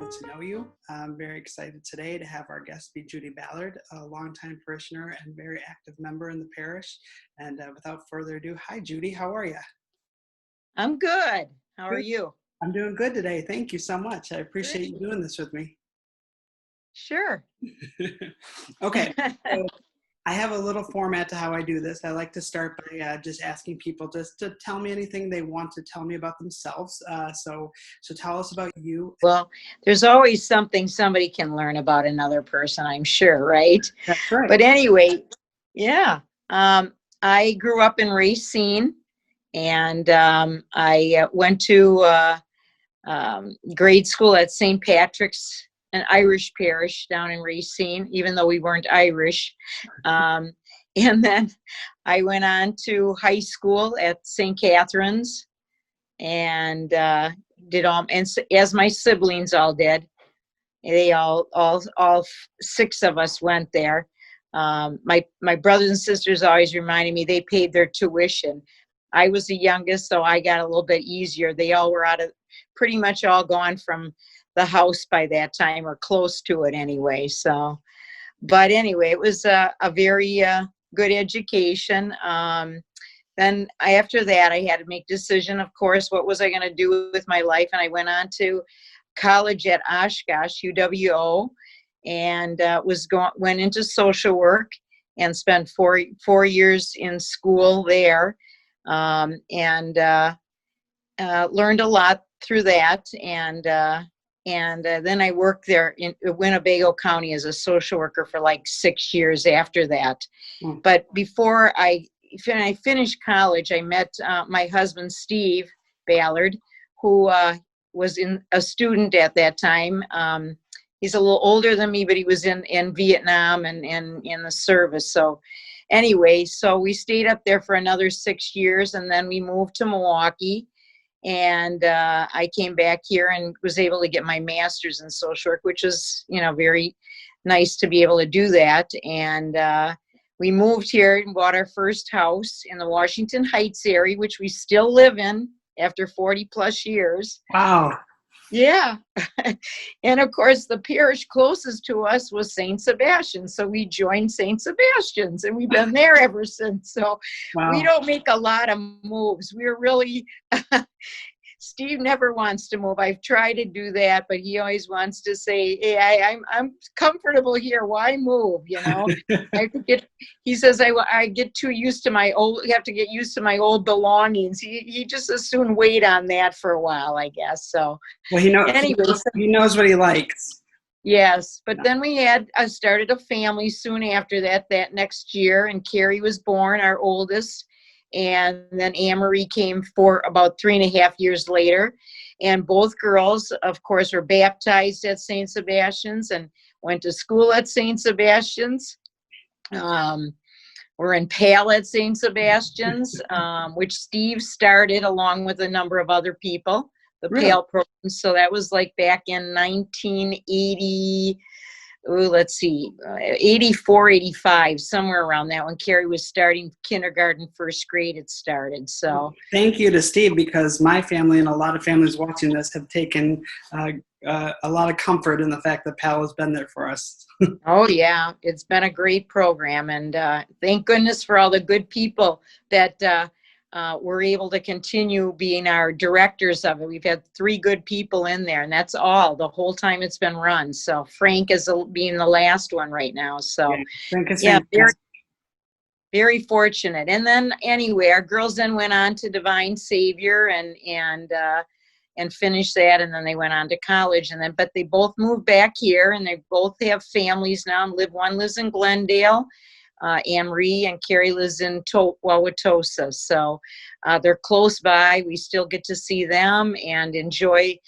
get to know you. I'm very excited today to have our guest be Judy Ballard, a longtime parishioner and very active member in the parish. And without further ado, hi Judy, how are you? I'm good. How are Good. you? I'm doing good today. Thank you so much. I appreciate you Great. doing this with me. Sure. Okay, so I have a little format to how I do this. I like to start by just asking people just to tell me anything they want to tell me about themselves. So tell us about you. Well, there's always something somebody can learn about another person, I'm sure, right? That's right. But anyway, yeah. I grew up in Racine, and I went to grade school at St. Patrick's, an Irish parish down in Racine, even though we weren't Irish. And then I went on to high school at St. Catharines, and did all, and as my siblings all did. They all six of us went there. My brothers and sisters always reminded me they paid their tuition. I was the youngest, so I got a little bit easier. They all were pretty much all gone from the house by that time, or close to it anyway. So, but anyway, it was a very good education. Then after that, I had to make a decision, of course, what was I going to do with my life? And I went on to college at Oshkosh, UWO, and went into social work and spent four years in school there, and learned a lot through that. And then I worked there in Winnebago County as a social worker for like 6 years after that. Mm. But before I finished college, I met my husband, Steve Ballard, who was a student at that time. He's a little older than me, but he was in Vietnam and in the service. So anyway, so we stayed up there for another 6 years, and then we moved to Milwaukee. And I came back here and was able to get my master's in social work, which was, very nice to be able to do that. And we moved here and bought our first house in the Washington Heights area, which we still live in after 40 plus years. Wow. Yeah. And of course, the parish closest to us was St. Sebastian. So we joined St. Sebastian's, and we've been there ever since. So Wow. We don't make a lot of moves. We're really, Steve never wants to move. I've tried to do that, but he always wants to say, hey, I'm comfortable here. Why move? He says, I get too used to have to get used to my old belongings. He just as soon wait on that for a while, I guess. So, well, anyway, he knows what he likes. Yes, but then I started a family soon after that next year, and Carrie was born, our oldest. And then Anne-Marie came for about 3.5 years later. And both girls, of course, were baptized at St. Sebastian's and went to school at St. Sebastian's. We're in PAL at St. Sebastian's, which Steve started along with a number of other people, the Really? PAL program. So that was like back in 1980. Let's see, 84, 85, somewhere around that, when Carrie was starting kindergarten, first grade, it started. So thank you to Steve, because my family and a lot of families watching this have taken a lot of comfort in the fact that PAL has been there for us. Oh yeah, it's been a great program, and thank goodness for all the good people that were able to continue being our directors of it. We've had 3 good people in there, and that's all the whole time it's been run. So Frank is being the last one right now. So Yeah, very, very fortunate. And then anyway, our girls then went on to Divine Savior and finished that, and then they went on to college, but they both moved back here, and they both have families now. One lives in Glendale. Anne-Marie and Carrie lives in Wauwatosa. So they're close by. We still get to see them and enjoy,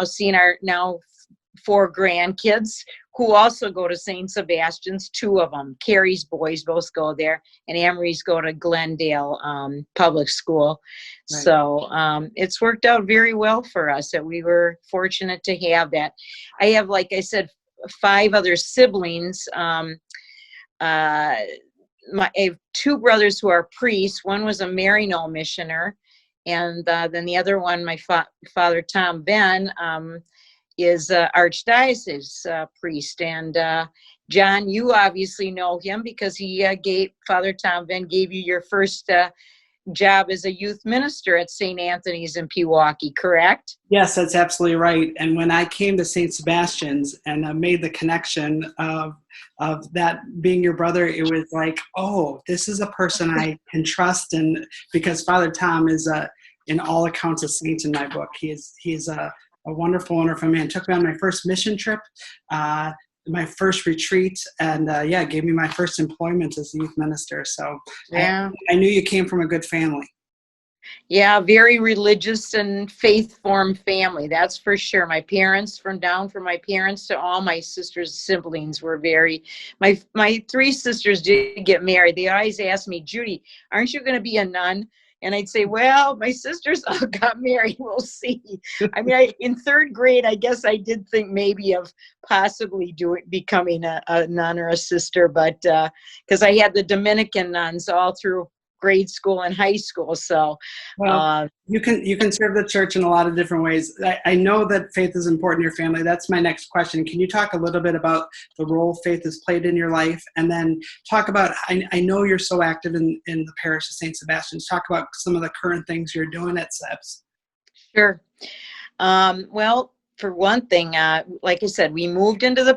seeing our now 4 grandkids who also go to St. Sebastian's. 2 of them, Carrie's boys, both go there, and Anne-Marie's go to Glendale Public School. Right. So it's worked out very well for us, that we were fortunate to have that. I have, like I said, 5 other siblings. I have 2 brothers who are priests. One was a Maryknoll missioner, and then the other one, my father Tom Ben, is archdiocese priest. And John, you obviously know him because he Father Tom Venn gave you your first job as a youth minister at St. Anthony's in Pewaukee, correct? Yes, that's absolutely right. And when I came to St. Sebastian's and made the connection of that being your brother, it was like, oh, this is a person I can trust. And because Father Tom is in all accounts a saint in my book. He's a wonderful, wonderful man. Took me on my first mission trip, my first retreat, and gave me my first employment as a youth minister. So yeah, I knew you came from a good family. Yeah, very religious and faith-formed family, that's for sure. My parents, from my parents to all my sisters' siblings were very, my three sisters did get married. They always asked me, Judy, aren't you going to be a nun? And I'd say, well, my sisters all got married. We'll see. I mean, in third grade, I guess I did think maybe of possibly becoming a nun or a sister, but because I had the Dominican nuns all through grade school and high school. So, well, you can serve the church in a lot of different ways. I know that faith is important in your family. That's my next question. Can you talk a little bit about the role faith has played in your life, and then talk about, I know you're so active in the parish of St. Sebastian's. Talk about some of the current things you're doing at SEBS. Sure. Well, for one thing, like I said, we moved into the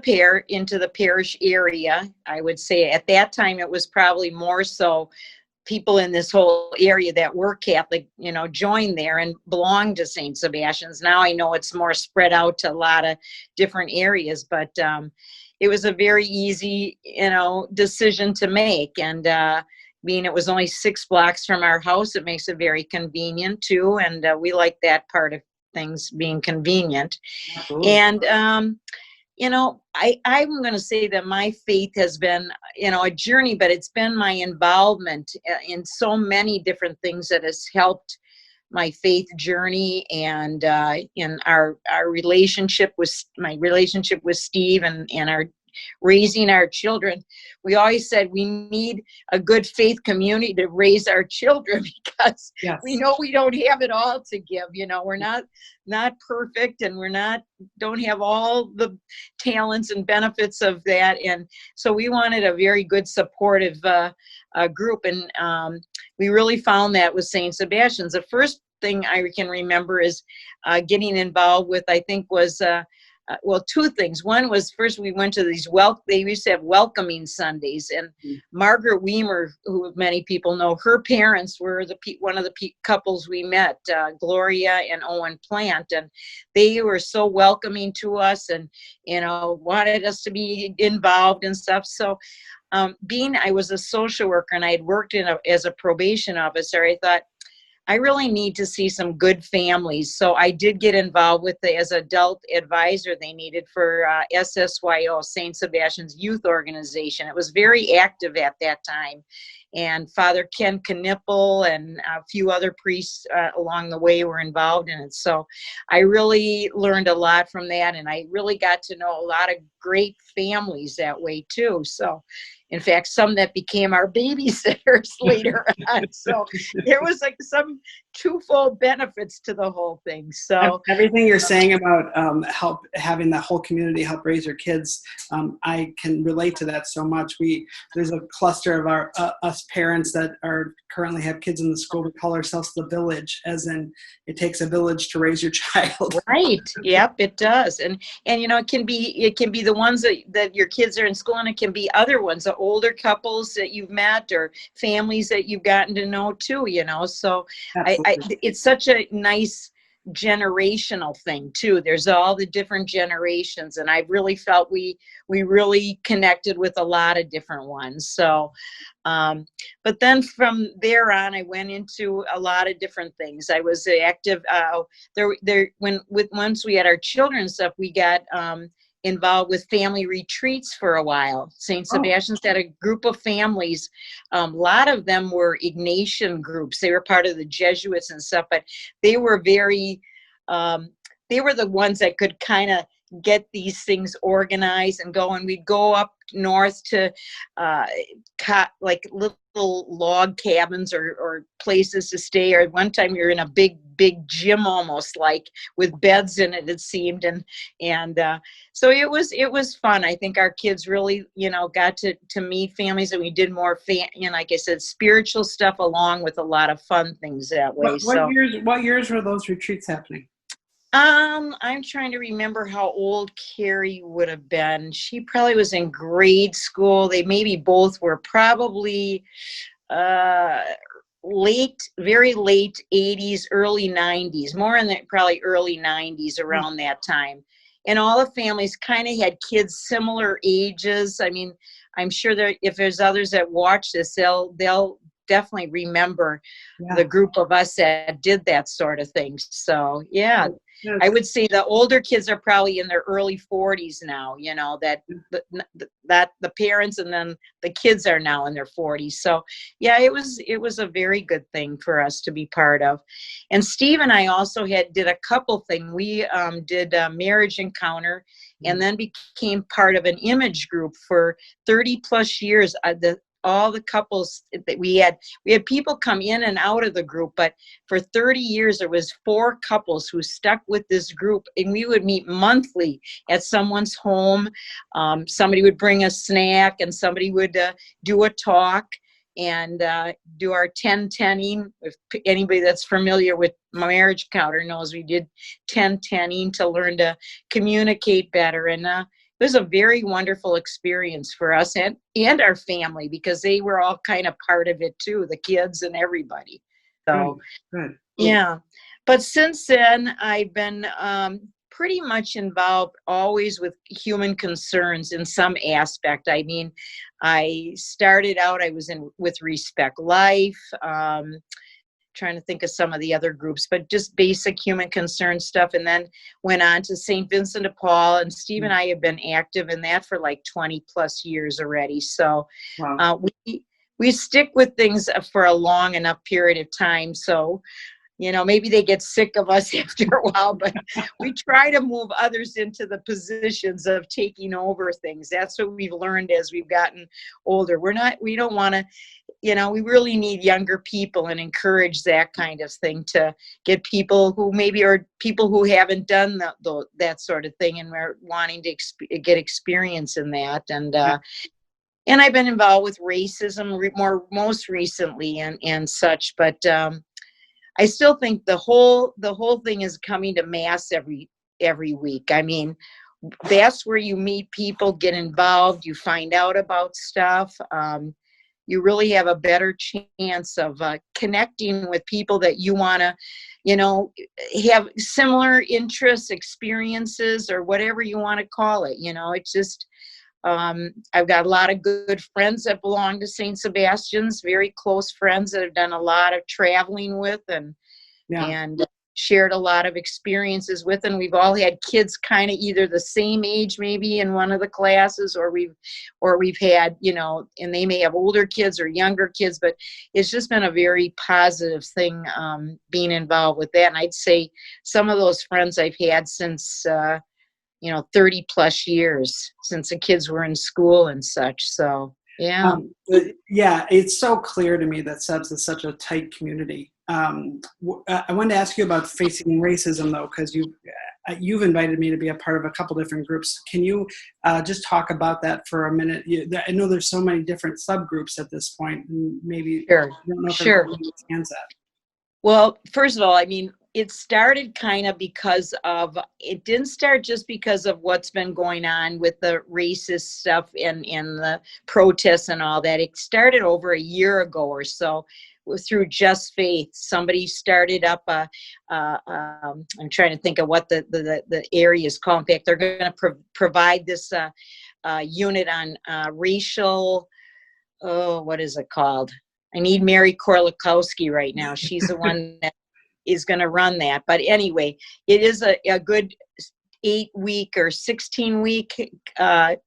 parish area. I would say at that time it was probably more so people in this whole area that were Catholic, joined there and belonged to St. Sebastian's. Now I know it's more spread out to a lot of different areas, but it was a very easy, decision to make. And being it was only 6 blocks from our house, it makes it very convenient too. And we like that part of things being convenient. Absolutely. And I'm going to say that my faith has been, a journey, but it's been my involvement in so many different things that has helped my faith journey, and in our relationship with Steve and our raising our children. We always said we need a good faith community to raise our children, because Yes. we know we don't have it all to give. We're not perfect, and don't have all the talents and benefits of that. And so we wanted a very good supportive group. And we really found that with St. Sebastian's. The first thing I can remember is getting involved with, I think, was two things. One was, first we went to these they used to have welcoming Sundays, and Margaret Weimer, who many people know, her parents were one of the couples we met, Gloria and Owen Plant, and they were so welcoming to us, and wanted us to be involved and stuff. So I was a social worker and I had worked as a probation officer, I thought, I really need to see some good families. So I did get involved with as adult advisor they needed for SSYO, St. Sebastian's Youth Organization. It was very active at that time. And Father Ken Knipple and a few other priests along the way were involved in it. So I really learned a lot from that. And I really got to know a lot of great families that way too. So in fact, some that became our babysitters later on. So there was like some twofold benefits to the whole thing. So everything you're saying about having the whole community help raise your kids, I can relate to that so much. There's a cluster of us parents that currently have kids in the school. We call ourselves the village, as in it takes a village to raise your child. Right. Yep, it does. And it can be the ones that your kids are in school, and it can be other ones, the older couples that you've met or families that you've gotten to know too, So it's such a nice generational thing too. There's all the different generations, and I really felt we really connected with a lot of different ones. So but then from there on, I went into a lot of different things. I was active once we had our children stuff, we got involved with family retreats for a while. St. Sebastian's had a group of families. A lot of them were Ignatian groups. They were part of the Jesuits and stuff, but they were they were the ones that could kind of get these things organized and go. And we'd go up north to like little log cabins or places to stay. Or one time we were in a big big gym, almost like, with beds in it, it seemed. And so it was fun. I think our kids really, got to meet families, and we did more, like I said, spiritual stuff along with a lot of fun things that way. What years were those retreats happening? I'm trying to remember how old Carrie would have been. She probably was in grade school. They maybe both were probably very late 80s, early 90s, more in the probably early 90s, around that time. And all the families kind of had kids similar ages. I mean, I'm sure that if there's others that watch this, they'll definitely remember the group of us that did that sort of thing. So yeah, I would say the older kids are probably in their early 40s now, that the parents, and then the kids are now in their 40s. So yeah, it was a very good thing for us to be part of. And Steve and I also did a couple things. We did a marriage encounter, and then became part of an image group for 30 plus years. All the couples that we had people come in and out of the group, but for 30 years there was 4 couples who stuck with this group, and we would meet monthly at someone's home. Somebody would bring a snack, and somebody would do a talk and do our 10-10ing. If anybody that's familiar with marriage counter knows, we did 10-10ing to learn to communicate better. And it was a very wonderful experience for us and our family, because they were all kind of part of it too, the kids and everybody. So good. Yeah. But since then, I've been pretty much involved always with human concerns in some aspect. I mean, I started out, I was with Respect Life, trying to think of some of the other groups, but just basic human concern stuff. And then went on to St. Vincent de Paul, and Steve and I have been active in that for like 20 plus years already. So we stick with things for a long enough period of time. So, maybe they get sick of us after a while, but we try to move others into the positions of taking over things. That's what we've learned as we've gotten older. We don't want to, we really need younger people and encourage that kind of thing to get people who maybe are people who haven't done that sort of thing, and we're wanting to get experience in that. And I've been involved with racism most recently and such, but I still think the whole thing is coming to mass every week. I mean, that's where you meet people, get involved, you find out about stuff. You really have a better chance of connecting with people that you want to, have similar interests, experiences, or whatever you want to call it. It's just, I've got a lot of good friends that belong to St. Sebastian's, very close friends that I've done a lot of traveling with and shared a lot of experiences with. And we've all had kids kind of either the same age maybe in one of the classes, or we've had, and they may have older kids or younger kids, but it's just been a very positive thing being involved with that. And I'd say some of those friends I've had since 30 plus years, since the kids were in school and such. So, yeah. It's so clear to me that Sebs is such a tight community. I wanted to ask you about facing racism, though, because you've invited me to be a part of a couple different groups. Can you just talk about that for a minute? I know there's so many different subgroups at this point, and maybe Sure. I don't know if Sure. everybody understands that. Well, first of all, I mean, it started kind of it didn't start just because of what's been going on with the racist stuff and the protests and all that. It started over a year ago or so through Just Faith. Somebody started up I'm trying to think of what the area is called. In fact, they're going to provide this unit on racial, what is it called? I need Mary Korlikowski right now. She's the one that is going to run that. But anyway, it is a good 8-week or 16-week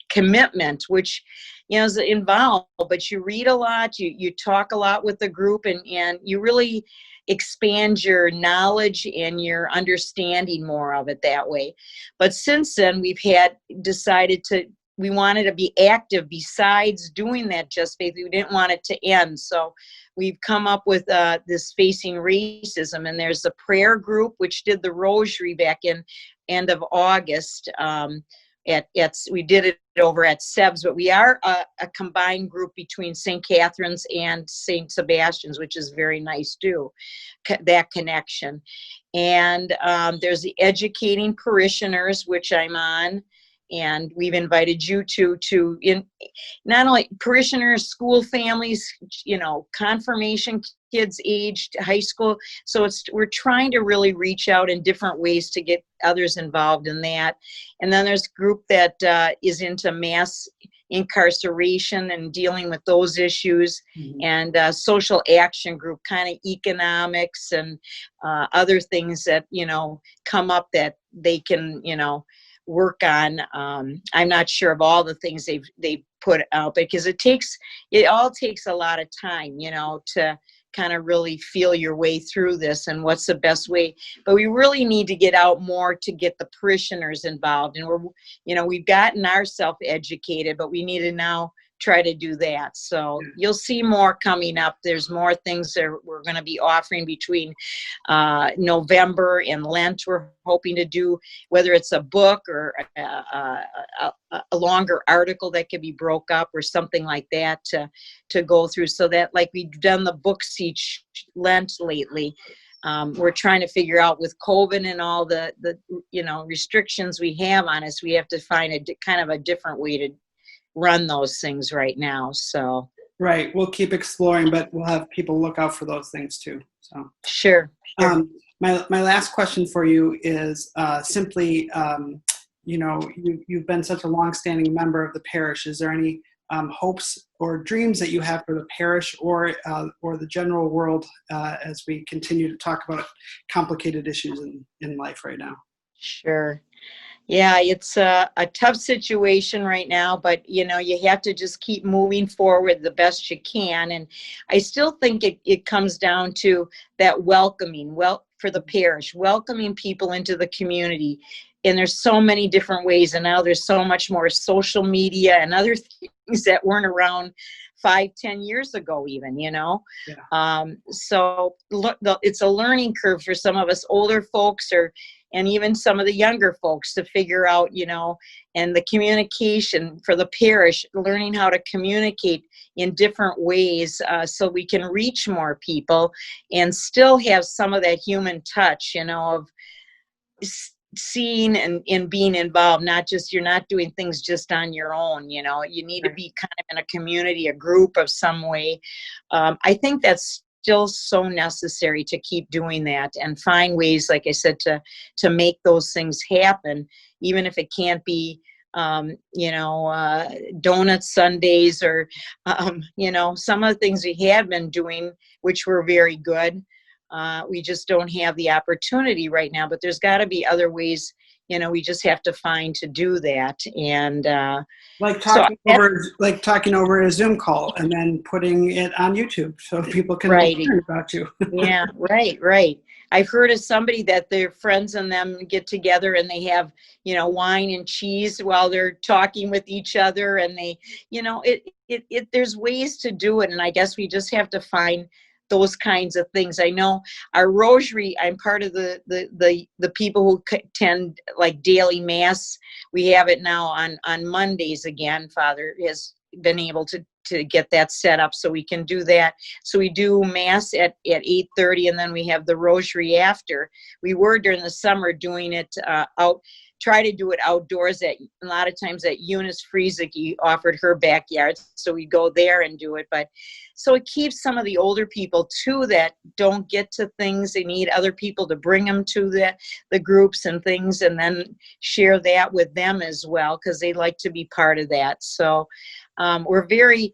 commitment, which is involved. But you read a lot, you talk a lot with the group, and you really expand your knowledge and your understanding more of it that way. But since then, we've decided to we wanted to be active besides doing that Just Faith. We didn't want it to end. So we've come up with this Facing Racism, and there's a prayer group which did the rosary back in end of August. We did it over at Seb's, but we are a combined group between St. Catharines and St. Sebastian's, which is very nice too, that connection. And there's the Educating Parishioners, which I'm on, and we've invited you to not only parishioners, school families, confirmation kids aged high school. So we're trying to really reach out in different ways to get others involved in that. And then there's a group that is into mass incarceration and dealing with those issues, and social action group, kind of economics and other things that come up that they can work on. I'm not sure of all the things they've put out, because it all takes a lot of time, to kind of really feel your way through this and what's the best way. But we really need to get out more to get the parishioners involved. And we've gotten ourselves educated, but we need to now try to do that. So you'll see more coming up. There's more things that we're going to be offering between November and Lent. We're hoping to do, whether it's a book or a longer article that could be broke up or something like that to go through, so that, like we've done the books each Lent lately. We're trying to figure out with COVID and all the restrictions we have on us, we have to find kind of a different way to run those things right now. So right, we'll keep exploring, but we'll have people look out for those things too. So sure. My last question for you is simply, you've been such a longstanding member of the parish. Is there any hopes or dreams that you have for the parish or the general world as we continue to talk about complicated issues in life right now? Sure. Yeah, it's a tough situation right now, but you have to just keep moving forward the best you can. And I still think it comes down to that welcoming, for the parish, welcoming people into the community. And there's so many different ways, and now there's so much more social media and other things that weren't around 5-10 years ago even. So it's a learning curve for some of us older folks, and even some of the younger folks, to figure out, and the communication for the parish, learning how to communicate in different ways so we can reach more people and still have some of that human touch, of seeing and being involved. You're not doing things just on your own. You need to be kind of in a community, a group of some way. I think that's still so necessary to keep doing that and find ways, like I said, to make those things happen, even if it can't be donut Sundays or some of the things we have been doing, which were very good. We just don't have the opportunity right now, but there's got to be other ways, we just have to find to do that. And like talking over a Zoom call and then putting it on YouTube so people can learn about you. Yeah, right. I've heard of somebody that their friends and them get together and they have, wine and cheese while they're talking with each other, and they, there's ways to do it. And I guess we just have to find those kinds of things. I know our rosary, I'm part of the people who attend like daily mass. We have it now on Mondays again. Father has been able to get that set up so we can do that. So we do mass at 8:30, and then we have the rosary after. We were during the summer doing it try to do it outdoors a lot of times at Eunice Frieseke offered her backyard. So we go there and do it. But so it keeps some of the older people too that don't get to things. They need other people to bring them to the groups and things, and then share that with them as well, because they like to be part of that. So we're very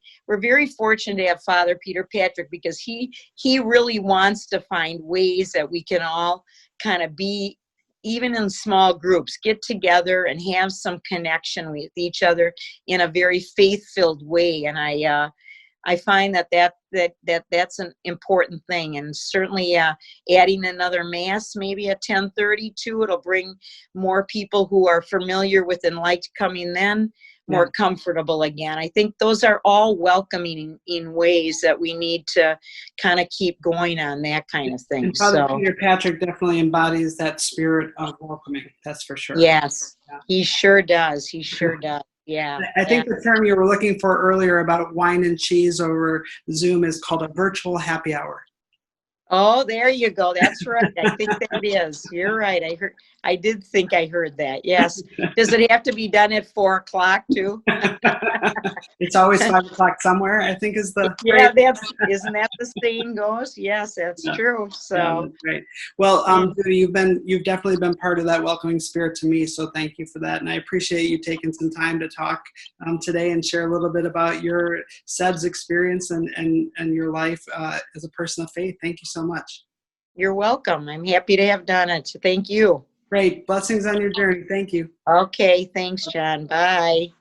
fortunate to have Father Peter Patrick, because he really wants to find ways that we can all kind of be, even in small groups, get together and have some connection with each other in a very faith-filled way. And I find that's an important thing. And certainly adding another mass maybe at 10:30 too, it'll bring more people who are familiar with and liked coming then. more comfortable again. I think those are all welcoming in ways that we need to kind of keep going on that kind of thing. And Father Peter Patrick definitely embodies that spirit of welcoming. That's for sure. Yes, he sure does. He sure does. Yeah. I think the term you were looking for earlier about wine and cheese over Zoom is called a virtual happy hour. Oh, there you go. That's right. I think that is. You're right. I did think I heard that. Yes. Does it have to be done at 4:00 too? It's always 5:00 somewhere, I think is the yeah, isn't that the saying goes? Yes, that's true. So that's great. Well, Judy, you've definitely been part of that welcoming spirit to me. So thank you for that. And I appreciate you taking some time to talk today and share a little bit about your SEBS experience and your life as a person of faith. Thank you so much. You're welcome. I'm happy to have done it. Thank you. Great. Blessings on your journey. Thank you. Okay. Thanks, John. Bye.